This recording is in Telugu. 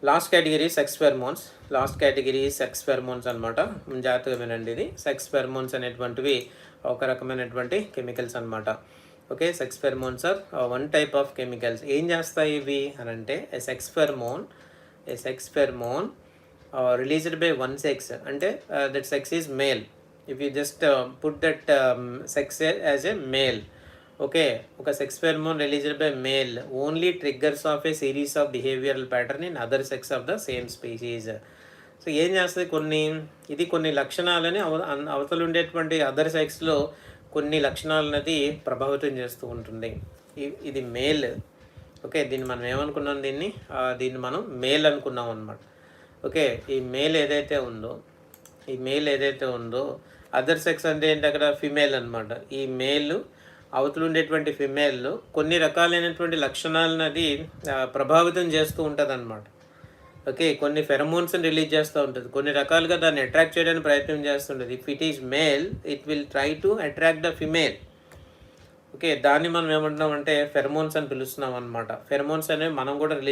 Last category sex pheromones. Last category sex pheromones అనమాట. జాగ్రత్తగా వినండి. ఇది సెక్స్ ఫెర్మోన్స్ అనేటువంటివి ఒక రకమైనటువంటి కెమికల్స్ అనమాట. Okay, sex pheromones are one type of chemicals. ఏం చేస్తాయి ఇవి అని అంటే, a sex pheromone released by one sex, అంటే that sex is male. If you just put that sex as a male, okay, ఒక sex pheromone released by male only triggers off a series of behavioural pattern in other sex of the same species. So ఏం చేస్తుంది, కొన్ని లక్షణాలని అవతలు ఉండేటువంటి అదర్ సెక్స్లో కొన్ని లక్షణాలనేది ప్రభావితం చేస్తూ ఉంటుంది. ఇది మేల్. ఓకే, దీన్ని మనం ఏమనుకున్నాం, దీన్ని మనం మేల్ అనుకున్నాం అనమాట. ఓకే, ఈ మేల్ ఏదైతే ఉందో అదర్ సెక్స్ అంటే ఏంటి, అక్కడ ఫిమేల్ అనమాట. ఈ మేల్ అవతలు ఉండేటువంటి ఫిమేల్ కొన్ని రకాలైనటువంటి లక్షణాలను అది ప్రభావితం చేస్తూ ఉంటుంది అనమాట. ఓకే, కొన్ని ఫెరమోన్స్ని రిలీజ్ చేస్తూ ఉంటుంది, కొన్ని రకాలుగా దాన్ని అట్రాక్ట్ చేయడానికి ప్రయత్నం చేస్తుంటుంది. If it is male, it will try to attract the female. Okay, దాన్ని మనం ఏమంటున్నాం అంటే ఫెరమోన్స్ అని పిలుస్తున్నాం అనమాట. ఫెరమోన్స్ అనేవి మనం కూడా రిలీజ్